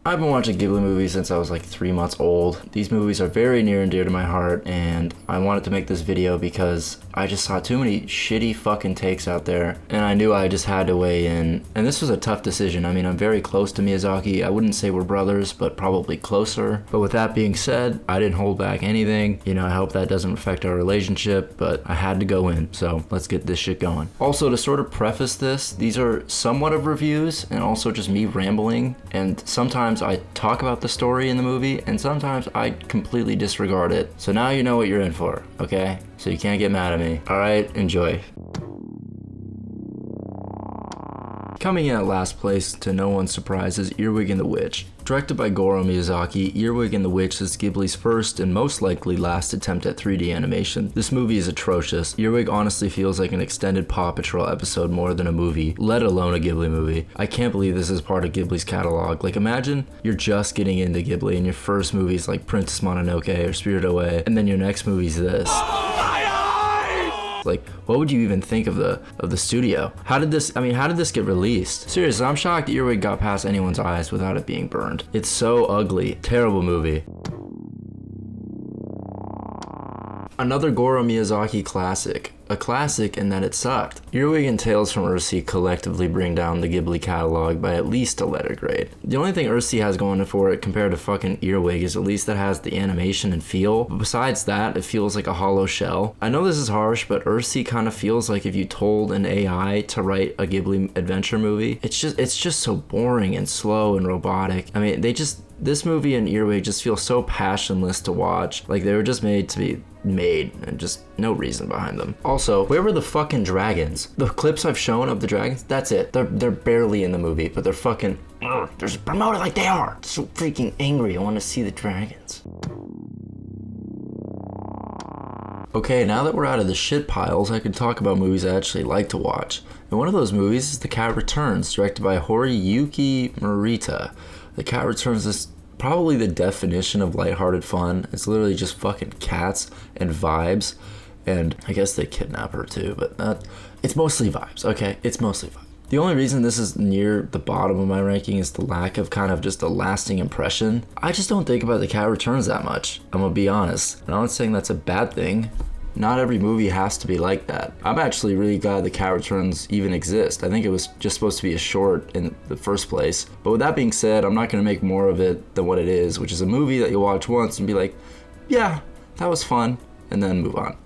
I've been watching Ghibli movies since I was like 3 months old. These movies are very near and dear to my heart, and I wanted to make this video because I just saw too many shitty fucking takes out there, and I knew I just had to weigh in. And this was a tough decision. I mean, I'm very close to Miyazaki. I wouldn't say we're brothers, but probably closer. But with that being said, I didn't hold back anything. You know, I hope that doesn't affect our relationship, but I had to go in, so let's get this shit going. Also, to sort of preface this, these are somewhat of reviews and also just me rambling, and sometimes I talk about the story in the movie, and sometimes I completely disregard it. So now you know what you're in for, okay? So you can't get mad at me. Alright, enjoy. Coming in at last place, to no one's surprise, is Earwig and the Witch. Directed by Goro Miyazaki, Earwig and the Witch is Ghibli's first and most likely last attempt at 3D animation. This movie is atrocious. Earwig honestly feels like an extended Paw Patrol episode more than a movie, let alone a Ghibli movie. I can't believe this is part of Ghibli's catalog. Like, imagine you're just getting into Ghibli and your first movie's like Princess Mononoke or Spirited Away, and then your next movie's this. Like, what would you even think of the studio? How did this get released? Seriously, I'm shocked Earwig got past anyone's eyes without it being burned. It's so ugly. Terrible movie. Another Goro Miyazaki classic. A classic in that it sucked. Earwig and Tales from Earthsea collectively bring down the Ghibli catalog by at least a letter grade. The only thing Earthsea has going for it compared to fucking Earwig is at least that has the animation and feel. But besides that, it feels like a hollow shell. I know this is harsh, but Earthsea kind of feels like if you told an AI to write a Ghibli adventure movie. It's just so boring and slow and robotic. I mean, this movie and Earwig just feel so passionless to watch. Like they were just made to be made and just no reason behind them. Also, where were the fucking dragons? The clips I've shown of the dragons, that's it. They're barely in the movie, but they're fucking, they're promoted like they are. So freaking angry. I want to see the dragons. Okay, now that we're out of the shit piles, I can talk about movies I actually like to watch. And one of those movies is The Cat Returns, directed by Horiyuki Morita. The Cat Returns is probably the definition of lighthearted fun. It's literally just fucking cats and vibes, and I guess they kidnap her too, but it's mostly vibes, okay? It's mostly vibes. The only reason this is near the bottom of my ranking is the lack of kind of just a lasting impression. I just don't think about The Cat Returns that much, I'm gonna be honest. And I'm not saying that's a bad thing. Not every movie has to be like that. I'm actually really glad The Cat Returns even exist. I think it was just supposed to be a short in the first place. But with that being said, I'm not gonna make more of it than what it is, which is a movie that you'll watch once and be like, yeah, that was fun, and then move on.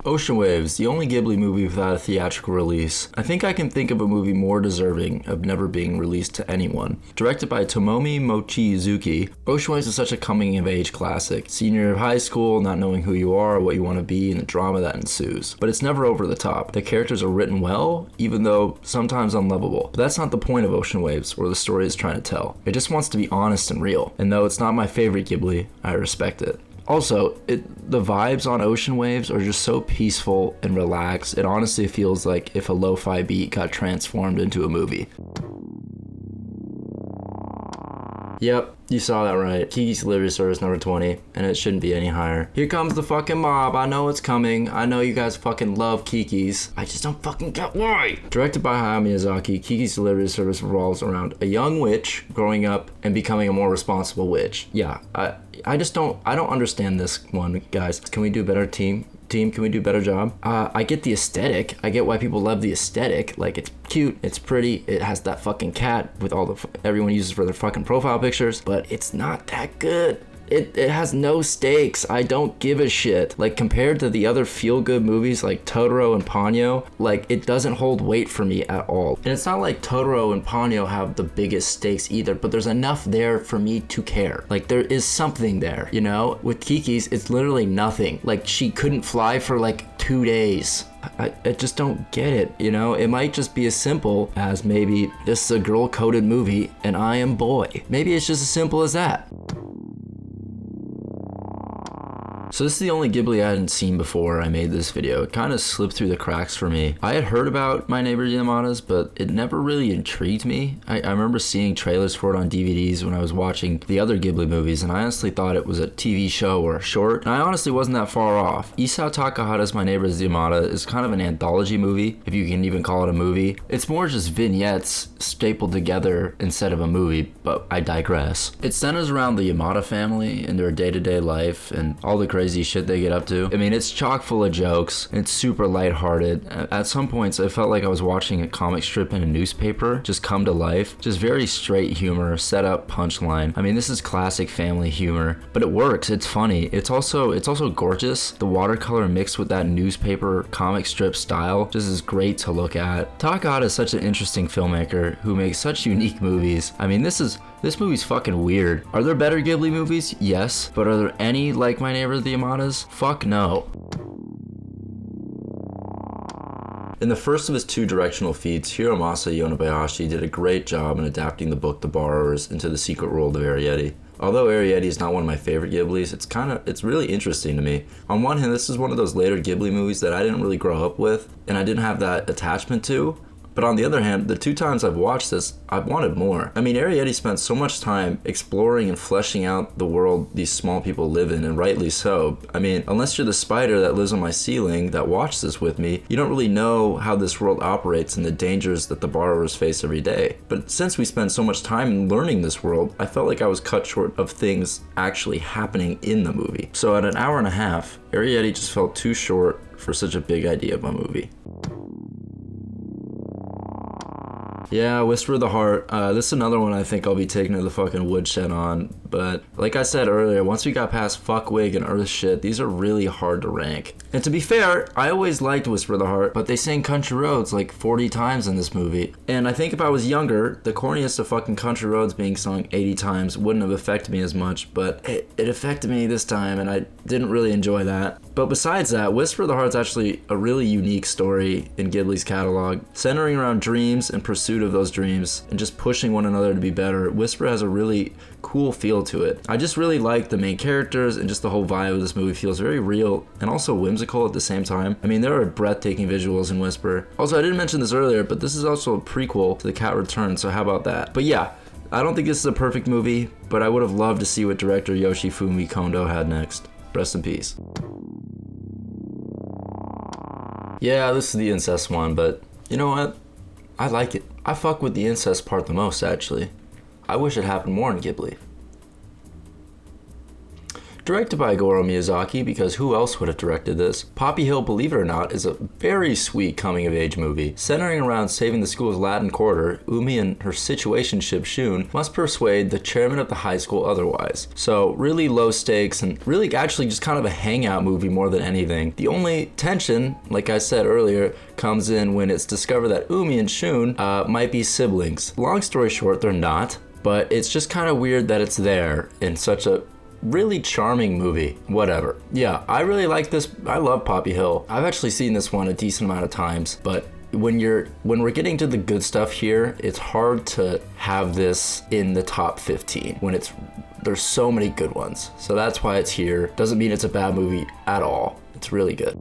Ocean Waves, the only Ghibli movie without a theatrical release. I think I can think of a movie more deserving of never being released to anyone. Directed by Tomomi Mochizuki, Ocean Waves is such a coming-of-age classic. Senior year of high school, not knowing who you are, what you want to be, and the drama that ensues. But it's never over the top. The characters are written well, even though sometimes unlovable. But that's not the point of Ocean Waves, or the story is trying to tell. It just wants to be honest and real. And though it's not my favorite Ghibli, I respect it. Also, the vibes on Ocean Waves are just so peaceful and relaxed. It honestly feels like if a lo-fi beat got transformed into a movie. Yep, you saw that right. Kikis Delivery Service number 20, and it shouldn't be any higher. Here comes the fucking mob. I know it's coming. I know you guys fucking love Kikis. I just don't fucking get why. Directed by Hayao Miyazaki, Kikis Delivery Service revolves around a young witch growing up and becoming a more responsible witch. Yeah, I don't understand this one, guys. Can we do a better team? Can we do a better job? I get the aesthetic. I get why people love the aesthetic. Like, it's cute, it's pretty, it has that fucking cat with all the everyone uses for their fucking profile pictures, but it's not that good. It has no stakes. I don't give a shit. Like, compared to the other feel-good movies like Totoro and Ponyo, like, it doesn't hold weight for me at all. And it's not like Totoro and Ponyo have the biggest stakes either, but there's enough there for me to care. Like, there is something there, you know? With Kikis, it's literally nothing. Like, she couldn't fly for like 2 days. I just don't get it, you know? It might just be as simple as maybe this is a girl-coded movie and I am boy. Maybe it's just as simple as that. So this is the only Ghibli I hadn't seen before I made this video. It kind of slipped through the cracks for me. I had heard about My Neighbor Yamadas, but it never really intrigued me. I remember seeing trailers for it on DVDs when I was watching the other Ghibli movies, and I honestly thought it was a TV show or a short, and I honestly wasn't that far off. Isao Takahata's My Neighbor Yamada is kind of an anthology movie, if you can even call it a movie. It's more just vignettes stapled together instead of a movie, but I digress. It centers around the Yamada family and their day-to-day life and all the crazy shit they get up to. I mean, it's chock full of jokes. It's super lighthearted. At some points, I felt like I was watching a comic strip in a newspaper just come to life. Just very straight humor, set up, punchline. I mean, this is classic family humor, but it works. It's funny. It's also gorgeous. The watercolor mixed with that newspaper comic strip style just is great to look at. Takahata is such an interesting filmmaker who makes such unique movies. I mean, this movie's fucking weird. Are there better Ghibli movies? Yes. But are there any like My Neighbor the Yamadas? Fuck no. In the first of his 2 directional feats, Hiromasa Yonebayashi did a great job in adapting the book The Borrowers into the secret world of Arriety. Although Arriety is not one of my favorite Ghiblis, it's really interesting to me. On one hand, this is one of those later Ghibli movies that I didn't really grow up with, and I didn't have that attachment to. But on the other hand, the 2 times I've watched this, I've wanted more. I mean, Arriety spent so much time exploring and fleshing out the world these small people live in, and rightly so. I mean, unless you're the spider that lives on my ceiling that watched this with me, you don't really know how this world operates and the dangers that the borrowers face every day. But since we spend so much time learning this world, I felt like I was cut short of things actually happening in the movie. So at an hour and a half, Arriety just felt too short for such a big idea of a movie. Yeah, Whisper of the Heart. This is another one I think I'll be taking to the fucking woodshed on. But like I said earlier, once we got past Fuck Wig and Earth shit, these are really hard to rank. And to be fair, I always liked Whisper of the Heart, but they sang Country Roads like 40 times in this movie. And I think if I was younger, the corniest of fucking Country Roads being sung 80 times wouldn't have affected me as much, but it affected me this time, and I didn't really enjoy that. But besides that, Whisper of the Heart's actually a really unique story in Ghibli's catalog, centering around dreams and pursuit of those dreams and just pushing one another to be better. Whisper has a really cool feel to it. I just really like the main characters, and just the whole vibe of this movie feels very real and also whimsical at the same time. I mean, there are breathtaking visuals in Whisper. Also, I didn't mention this earlier, but this is also a prequel to The Cat Returns, so how about that? But yeah, I don't think this is a perfect movie, but I would have loved to see what director Yoshifumi Kondo had next. Rest in peace. Yeah, this is the incest one, but you know what? I like it. I fuck with the incest part the most, actually. I wish it happened more in Ghibli. Directed by Goro Miyazaki, because who else would have directed this? Poppy Hill, believe it or not, is a very sweet coming-of-age movie. Centering around saving the school's Latin Quarter, Umi and her situationship Shun must persuade the chairman of the high school otherwise. So, really low stakes, and really actually just kind of a hangout movie more than anything. The only tension, like I said earlier, comes in when it's discovered that Umi and Shun might be siblings. Long story short, they're not, but it's just kind of weird that it's there in such a really charming movie. Whatever. Yeah, I really like this. I love Poppy Hill. I've actually seen this one a decent amount of times, but when we're getting to the good stuff here, it's hard to have this in the top 15 when there's so many good ones. So that's why it's here. Doesn't mean it's a bad movie at all. It's really good.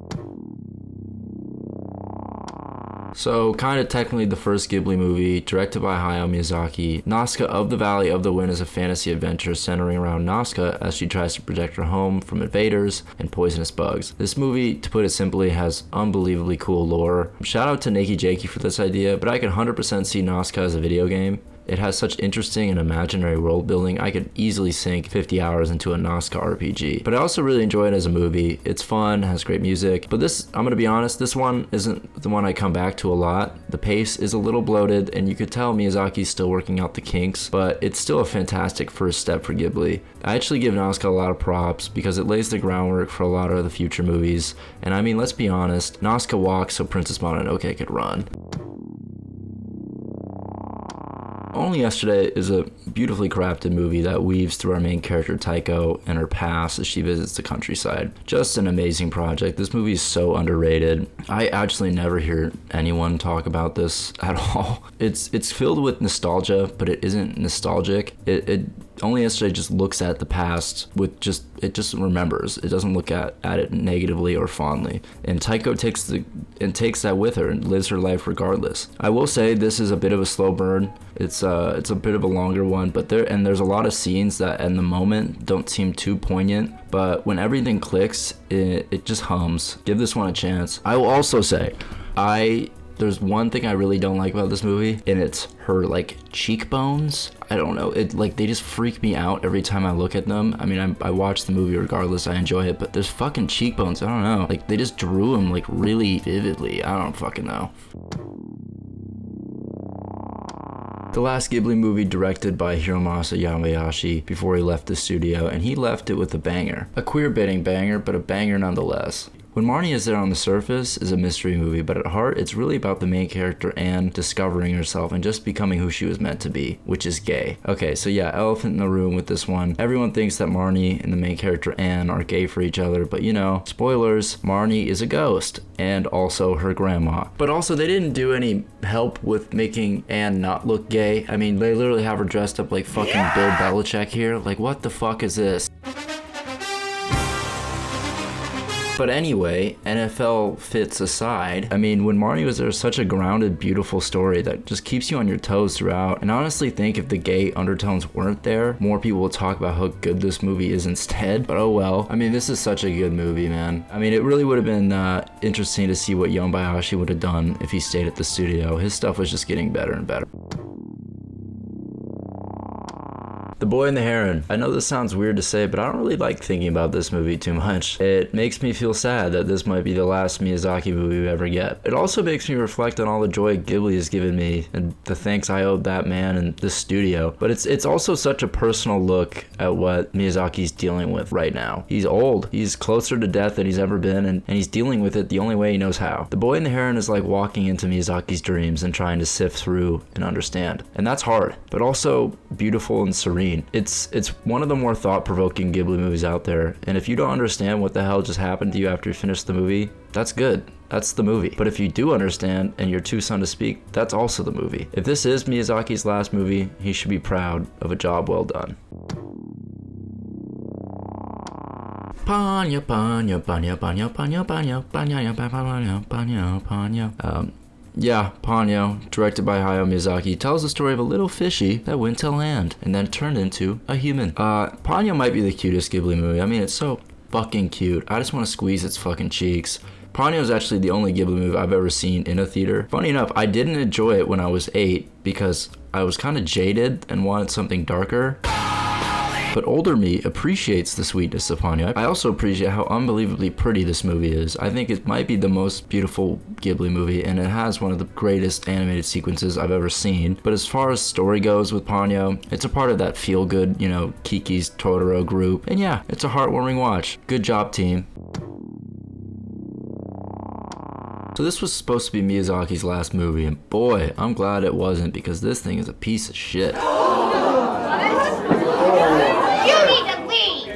So, kind of technically the first Ghibli movie, directed by Hayao Miyazaki. Nausicaa of the Valley of the Wind is a fantasy adventure centering around Nausicaa as she tries to protect her home from invaders and poisonous bugs. This movie, to put it simply, has unbelievably cool lore. Shout out to Neki Jakey for this idea, but I can 100% see Nausicaa as a video game. It has such interesting and imaginary world building. I could easily sink 50 hours into a Nausicaa RPG. But I also really enjoy it as a movie. It's fun, has great music. But this, I'm gonna be honest, this one isn't the one I come back to a lot. The pace is a little bloated, and you could tell Miyazaki's still working out the kinks, but it's still a fantastic first step for Ghibli. I actually give Nausicaa a lot of props because it lays the groundwork for a lot of the future movies. And I mean, let's be honest, Nausicaa walked so Princess Mononoke could run. Only Yesterday is a beautifully crafted movie that weaves through our main character Taiko and her past as she visits the countryside. Just an amazing project. This movie is so underrated. I actually never hear anyone talk about this at all. It's filled with nostalgia, but it isn't nostalgic. Only Yesterday just looks at the past with it just remembers. It doesn't look at it negatively or fondly. And Taiko takes that with her and lives her life regardless. I will say this is a bit of a slow burn. It's a bit of a longer one, but there's a lot of scenes that in the moment don't seem too poignant, but when everything clicks, it just hums. Give this one a chance. I will also say, there's one thing I really don't like about this movie, and it's her like cheekbones. I don't know, they just freak me out every time I look at them. I mean, I watch the movie regardless, I enjoy it, but there's fucking cheekbones, I don't know. Like, they just drew them like really vividly. I don't fucking know. The last Ghibli movie directed by Hiromasa Yamabayashi before he left the studio, and he left it with a banger. A queer-baiting banger, but a banger nonetheless. When Marnie Is There on the surface is a mystery movie, but at heart, it's really about the main character Anne discovering herself and just becoming who she was meant to be, which is gay. Okay, so yeah, elephant in the room with this one. Everyone thinks that Marnie and the main character Anne are gay for each other, but you know, spoilers, Marnie is a ghost, and also her grandma. But also, they didn't do any help with making Anne not look gay. I mean, they literally have her dressed up like fucking Bill Belichick here. Like, what the fuck is this? But anyway, NFL fits aside, I mean, when Marnie Was There, such a grounded, beautiful story that just keeps you on your toes throughout. And I honestly think if the gay undertones weren't there, more people would talk about how good this movie is instead. But oh well. I mean, this is such a good movie, man. I mean, it really would have been interesting to see what Yamabayashi would have done if he stayed at the studio. His stuff was just getting better and better. The Boy and the Heron. I know this sounds weird to say, but I don't really like thinking about this movie too much. It makes me feel sad that this might be the last Miyazaki movie we ever get. It also makes me reflect on all the joy Ghibli has given me and the thanks I owe that man and this studio. But it's also such a personal look at what Miyazaki's dealing with right now. He's old. He's closer to death than he's ever been, and he's dealing with it the only way he knows how. The Boy and the Heron is like walking into Miyazaki's dreams and trying to sift through and understand. And that's hard, but also beautiful and serene. It's one of the more thought-provoking Ghibli movies out there, and if you don't understand what the hell just happened to you after you finish the movie, that's good. That's the movie. But if you do understand and you're too son to speak, that's also the movie. If this is Miyazaki's last movie, he should be proud of a job well done. Ponyo, Ponyo, Ponyo, Ponyo, Ponyo, Ponyo, Ponyo, Ponyo, Ponyo, Ponyo. Yeah, Ponyo, directed by Hayao Miyazaki, tells the story of a little fishy that went to land and then turned into a human. Ponyo might be the cutest Ghibli movie. I mean, it's so fucking cute. I just want to squeeze its fucking cheeks. Ponyo is actually the only Ghibli movie I've ever seen in a theater. Funny enough, I didn't enjoy it when I was 8 because I was kind of jaded and wanted something darker. But older me appreciates the sweetness of Ponyo. I also appreciate how unbelievably pretty this movie is. I think it might be the most beautiful Ghibli movie, and it has one of the greatest animated sequences I've ever seen. But as far as story goes with Ponyo, it's a part of that feel-good, you know, Kikis Totoro group. And yeah, it's a heartwarming watch. Good job, team. So this was supposed to be Miyazaki's last movie, and boy, I'm glad it wasn't, because this thing is a piece of shit.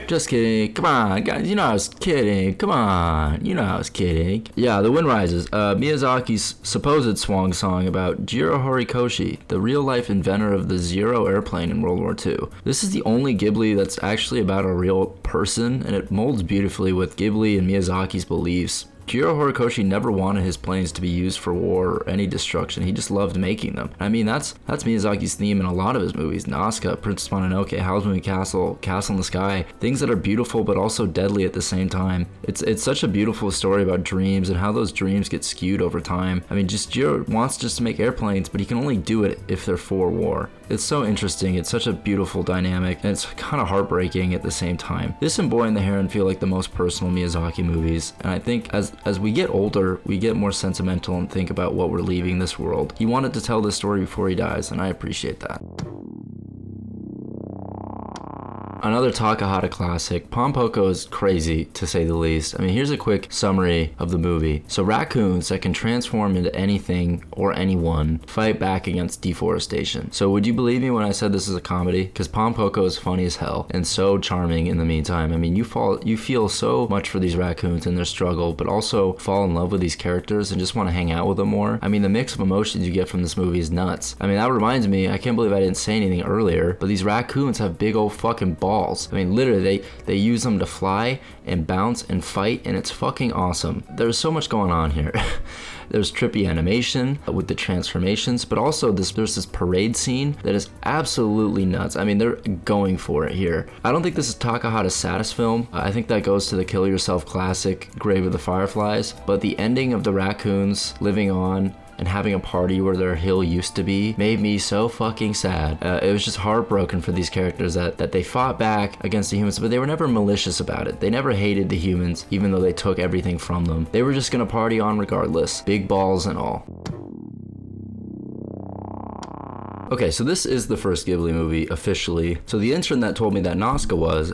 Just kidding. Come on, guys. You know I was kidding. Come on. You know I was kidding. Yeah, The Wind Rises. Miyazaki's supposed swan song about Jiro Horikoshi, the real-life inventor of the Zero airplane in World War II. This is the only Ghibli that's actually about a real person, and it molds beautifully with Ghibli and Miyazaki's beliefs. Jiro Horikoshi never wanted his planes to be used for war or any destruction. He just loved making them. I mean, that's Miyazaki's theme in a lot of his movies. Nausicaa, Princess Mononoke, Howl's Moving Castle, Castle in the Sky. Things that are beautiful but also deadly at the same time. It's such a beautiful story about dreams and how those dreams get skewed over time. I mean, Jiro wants just to make airplanes, but he can only do it if they're for war. It's so interesting. It's such a beautiful dynamic, and it's kind of heartbreaking at the same time. This and Boy and the Heron feel like the most personal Miyazaki movies, and I think as we get older, we get more sentimental and think about what we're leaving this world. He wanted to tell this story before he dies, and I appreciate that. Another Takahata classic. Pom Poko is crazy, to say the least. I mean, here's a quick summary of the movie. So raccoons that can transform into anything or anyone fight back against deforestation. So would you believe me when I said this is a comedy? Because Pom Poko is funny as hell and so charming in the meantime. I mean, you feel so much for these raccoons and their struggle, but also fall in love with these characters and just want to hang out with them more. I mean, the mix of emotions you get from this movie is nuts. I mean, that reminds me, I can't believe I didn't say anything earlier, but these raccoons have big old fucking balls. I mean, literally, they use them to fly and bounce and fight, and it's fucking awesome. There's so much going on here. There's trippy animation with the transformations, but also there's this parade scene that is absolutely nuts. I mean, they're going for it here. I don't think this is Takahata's saddest film. I think that goes to the Kill Yourself classic, Grave of the Fireflies, but the ending of the raccoons living on and having a party where their hill used to be made me so fucking sad. It was just heartbroken for these characters that they fought back against the humans, but they were never malicious about it. They never hated the humans, even though they took everything from them. They were just gonna party on regardless, big balls and all. Okay, so this is the first Ghibli movie officially. So the intern that told me that Nausicaa was,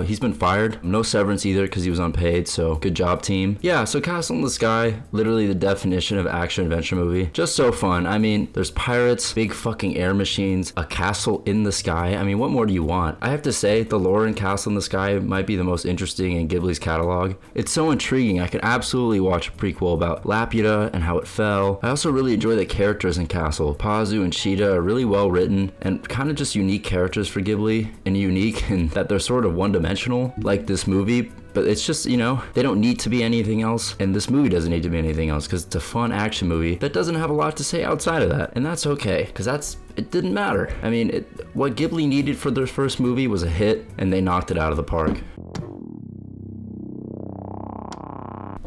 he's been fired. No severance either because he was unpaid, so good job, team. Yeah, so Castle in the Sky, literally the definition of action-adventure movie. Just so fun. I mean, there's pirates, big fucking air machines, a castle in the sky. I mean, what more do you want? I have to say, the lore in Castle in the Sky might be the most interesting in Ghibli's catalog. It's so intriguing. I could absolutely watch a prequel about Laputa and how it fell. I also really enjoy the characters in Castle. Pazu and Sheeta are really well written and kind of just unique characters for Ghibli, and unique in that they're sort of one-dimensional like this movie, but it's just, you know, they don't need to be anything else, and this movie doesn't need to be anything else because it's a fun action movie that doesn't have a lot to say outside of that, and that's okay because it didn't matter. I mean, what Ghibli needed for their first movie was a hit, and they knocked it out of the park.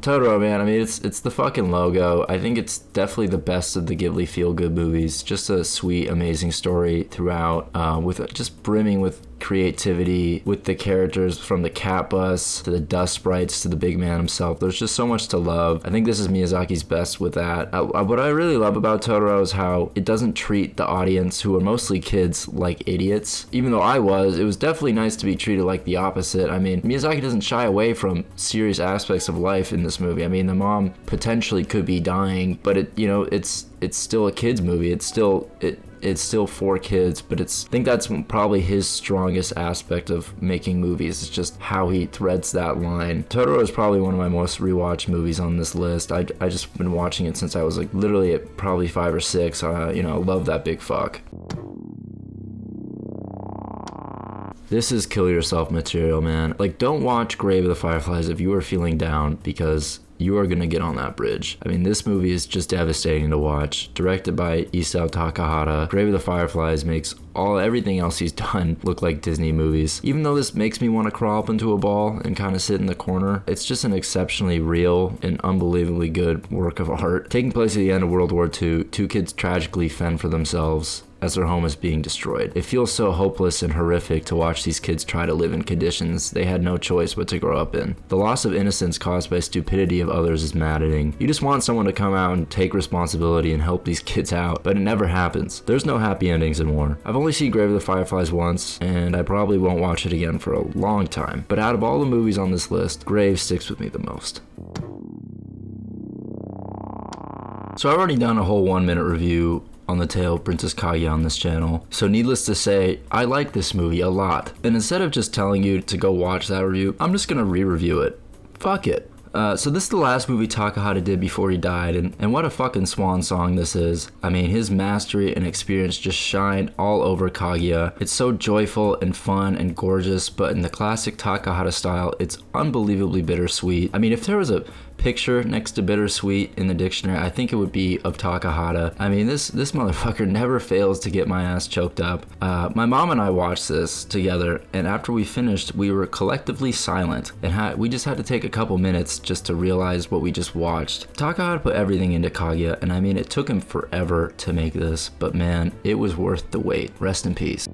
Totoro, man, I mean, it's the fucking logo. I think it's definitely the best of the Ghibli feel-good movies. Just a sweet, amazing story throughout, with just brimming with creativity, with the characters from the cat bus to the dust sprites to the big man himself. There's just so much to love. I think this is Miyazaki's best with that. What I really love about Totoro is how it doesn't treat the audience, who are mostly kids, like idiots. Even though it was definitely nice to be treated like the opposite. I mean, Miyazaki doesn't shy away from serious aspects of life in this movie. I mean, the mom potentially could be dying, but it's still a kid's movie. It's still for kids, but I think that's probably his strongest aspect of making movies. It's just how he threads that line. Totoro is probably one of my most rewatched movies on this list. I just been watching it since I was like literally at probably 5 or 6. Love that big fuck. This is kill yourself material, man. Like, don't watch Grave of the Fireflies if you are feeling down, because you are gonna get on that bridge. I mean, this movie is just devastating to watch. Directed by Isao Takahata, Grave of the Fireflies makes everything else he's done look like Disney movies. Even though this makes me want to crawl up into a ball and kind of sit in the corner, it's just an exceptionally real and unbelievably good work of art. Taking place at the end of World War II, 2 kids tragically fend for themselves as their home is being destroyed. It feels so hopeless and horrific to watch these kids try to live in conditions they had no choice but to grow up in. The loss of innocence caused by stupidity of others is maddening. You just want someone to come out and take responsibility and help these kids out, but it never happens. There's no happy endings in war. I've only seen Grave of the Fireflies once, and I probably won't watch it again for a long time, but out of all the movies on this list, Grave sticks with me the most. So I've already done a whole 1-minute review on the tale of Princess Kaguya on this channel, so needless to say, I like this movie a lot. And instead of just telling you to go watch that review, I'm just gonna re-review it. Fuck it. So this is the last movie Takahata did before he died, and what a fucking swan song this is. I mean, his mastery and experience just shine all over Kaguya. It's so joyful and fun and gorgeous, but in the classic Takahata style, it's unbelievably bittersweet. I mean, if there was a picture next to bittersweet in the dictionary, I think it would be of Takahata. I mean, this motherfucker never fails to get my ass choked up. My mom and I watched this together, and after we finished, we were collectively silent, and we just had to take a couple minutes just to realize what we just watched. Takahata put everything into Kaguya, and I mean, it took him forever to make this, but man, it was worth the wait. Rest in peace.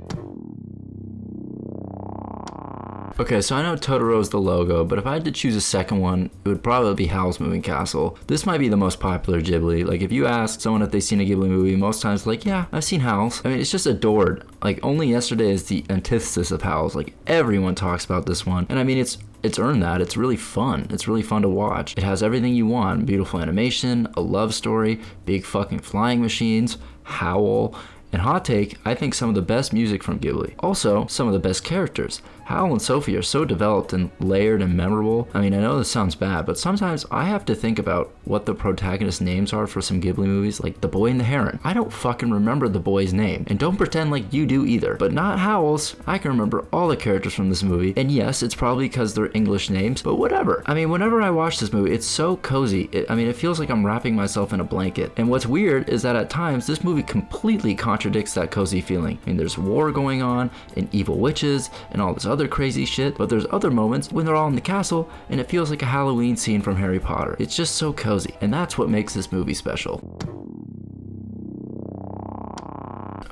Okay, so I know Totoro's the logo, but if I had to choose a second one, it would probably be Howl's Moving Castle. This might be the most popular Ghibli. Like, if you ask someone if they've seen a Ghibli movie, most times like, yeah, I've seen Howl's. I mean, it's just adored. Like, Only Yesterday is the antithesis of Howl's. Like, everyone talks about this one. And I mean, it's earned that. It's really fun. It's really fun to watch. It has everything you want. Beautiful animation, a love story, big fucking flying machines, Howl, and hot take, I think some of the best music from Ghibli. Also, some of the best characters. Howl and Sophie are so developed and layered and memorable. I mean, I know this sounds bad, but sometimes I have to think about what the protagonist names are for some Ghibli movies, like The Boy and the Heron. I don't fucking remember the boy's name, and don't pretend like you do either. But not Howl's. I can remember all the characters from this movie, and yes, it's probably because they're English names, but whatever. I mean, whenever I watch this movie, it's so cozy. It feels like I'm wrapping myself in a blanket. And what's weird is that at times, this movie completely contradicts that cozy feeling. I mean, there's war going on, and evil witches, and all this other crazy shit, but there's other moments when they're all in the castle and it feels like a Halloween scene from Harry Potter. It's just so cozy, and that's what makes this movie special.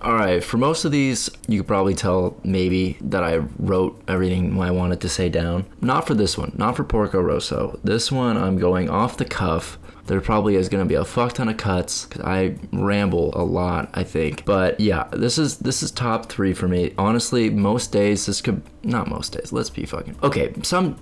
Alright, for most of these, you could probably tell maybe that I wrote everything I wanted to say down. Not for this one, not for Porco Rosso. This one I'm going off the cuff. There probably is going to be a fuck ton of cuts because I ramble a lot, I think. But yeah, this is top 3 for me. Honestly, most days this could, not most days, let's be fucking, okay,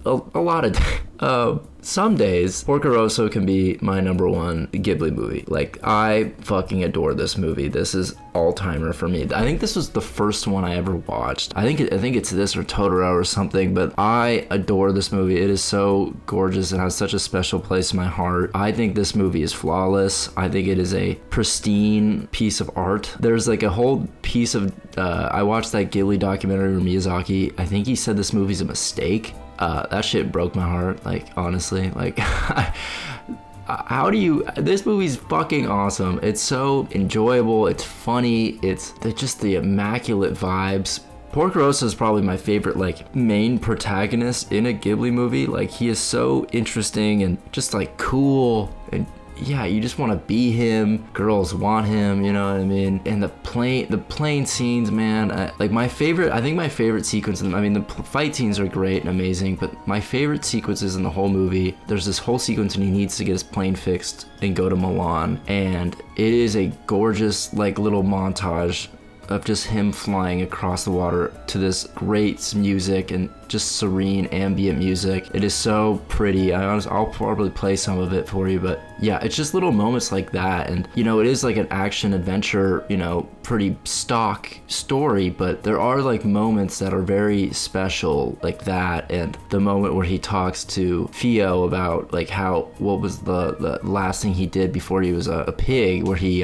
a lot of some days Porco Rosso can be my number 1 Ghibli movie. Like, I fucking adore this movie. This is all-timer for me. I think this was the first one I ever watched. I think it's this or Totoro or something, but I adore this movie. It is so gorgeous and has such a special place in my heart. I think this movie is flawless. I think it is a pristine piece of art. There's like a whole piece of I watched that Ghibli documentary with Miyazaki. I think he said this movie's a mistake. That shit broke my heart, like, honestly. Like, how do you, this movie's fucking awesome. It's so enjoyable, it's funny, it's just the immaculate vibes. Porco Rosso is probably my favorite, like, main protagonist in a Ghibli movie. Like, he is so interesting and just, like, cool, and yeah, you just want to be him. Girls want him, you know what I mean? And the plane scenes, man. I think my favorite sequence, I mean, the fight scenes are great and amazing, but my favorite sequences in the whole movie, there's this whole sequence when he needs to get his plane fixed and go to Milan, and it is a gorgeous, like, little montage of just him flying across the water to this great music and just serene ambient music. It is so pretty. I'll probably play some of it for you, but yeah, it's just little moments like that. And you know, it is like an action adventure, you know, pretty stock story, but there are like moments that are very special, like that, and the moment where he talks to Fio about like what was the last thing he did before he was a pig, where he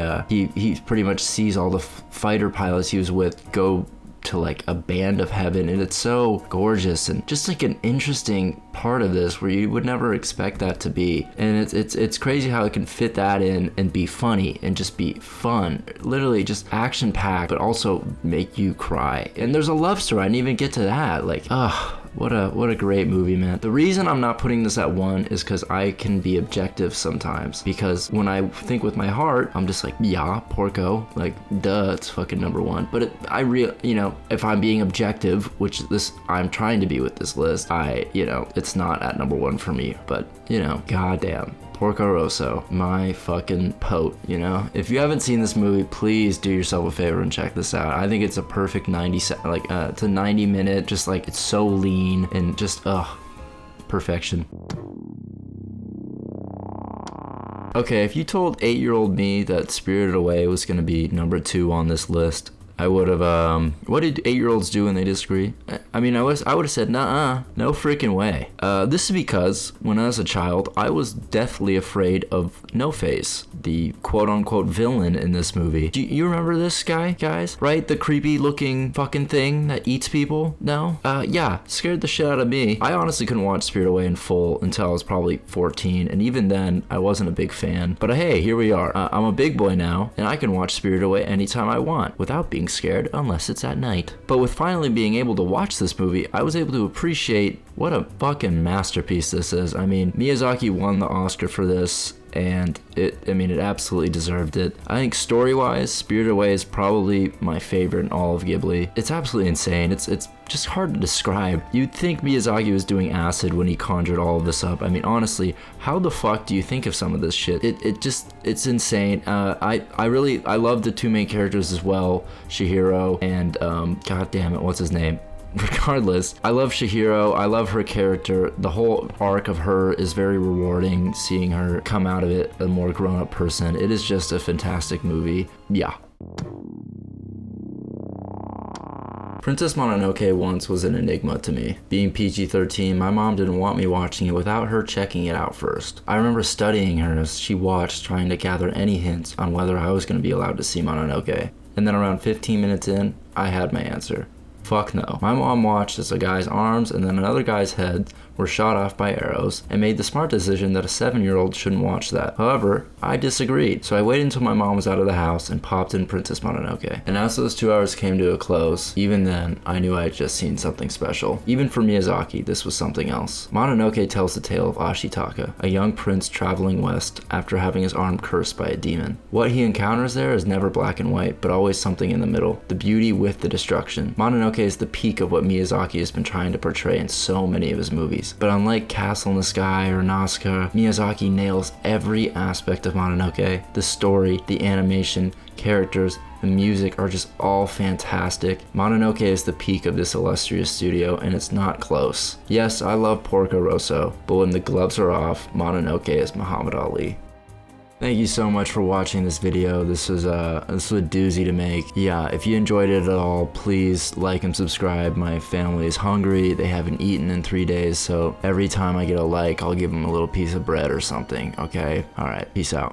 pretty much sees all the fighter pilots he was with go to like a band of heaven, and it's so gorgeous and just like an interesting part of this where you would never expect that to be. And it's crazy how it can fit that in and be funny and just be fun, literally just action packed, but also make you cry. And there's a love story. I didn't even get to that. Like, what a great movie, man. The reason I'm not putting this at 1 is because I can be objective sometimes, because when I think with my heart, I'm just like, yeah, Porco, like, duh, it's fucking number 1. But you know, if I'm being objective, which I'm trying to be with this list, it's not at number 1 for me. But you know, goddamn, Porco Rosso, my fucking pote, you know? If you haven't seen this movie, please do yourself a favor and check this out. I think it's a perfect it's a 90 minute, just like, it's so lean and just, perfection. Okay, if you told 8-year-old me that Spirited Away was gonna be number 2 on this list, I would have, what did 8-year-olds do when they disagree? I mean, I would have said, nah, no freaking way. This is because when I was a child, I was deathly afraid of No Face, the quote-unquote villain in this movie. Do you remember this guy, guys? Right? The creepy-looking fucking thing that eats people? No? Yeah, scared the shit out of me. I honestly couldn't watch Spirited Away in full until I was probably 14, and even then, I wasn't a big fan. But hey, here we are. I'm a big boy now, and I can watch Spirited Away anytime I want, without being scared unless it's at night. But with finally being able to watch this movie, I was able to appreciate what a fucking masterpiece this is. I mean, Miyazaki won the Oscar for this. and I mean, it absolutely deserved it. I think story-wise, Spirited Away is probably my favorite in all of Ghibli. It's absolutely insane. It's just hard to describe. You'd think Miyazaki was doing acid when he conjured all of this up. I mean, honestly, how the fuck do you think of some of this shit? It's insane. I love the two main characters as well, Chihiro and god damn it, what's his name? Regardless, I love Chihiro. I love her character. The whole arc of her is very rewarding, seeing her come out of it a more grown-up person. It is just a fantastic movie. Yeah. Princess Mononoke once was an enigma to me. Being PG-13, my mom didn't want me watching it without her checking it out first. I remember studying her as she watched, trying to gather any hints on whether I was going to be allowed to see Mononoke. And then around 15 minutes in, I had my answer. Fuck no. My mom watched as a guy's arms and then another guy's head were shot off by arrows and made the smart decision that a 7-year-old shouldn't watch that. However, I disagreed, so I waited until my mom was out of the house and popped in Princess Mononoke. And as those 2 hours came to a close, even then, I knew I had just seen something special. Even for Miyazaki, this was something else. Mononoke tells the tale of Ashitaka, a young prince traveling west after having his arm cursed by a demon. What he encounters there is never black and white, but always something in the middle, the beauty with the destruction. Mononoke is the peak of what Miyazaki has been trying to portray in so many of his movies. But unlike Castle in the Sky or Nausicaa, Miyazaki nails every aspect of Mononoke. The story, the animation, characters, the music are just all fantastic. Mononoke is the peak of this illustrious studio, and it's not close. Yes, I love Porco Rosso, but when the gloves are off, Mononoke is Muhammad Ali. Thank you so much for watching this video. This was a doozy to make. Yeah, if you enjoyed it at all, please like and subscribe. My family is hungry. They haven't eaten in 3 days, so every time I get a like, I'll give them a little piece of bread or something, okay? All right, peace out.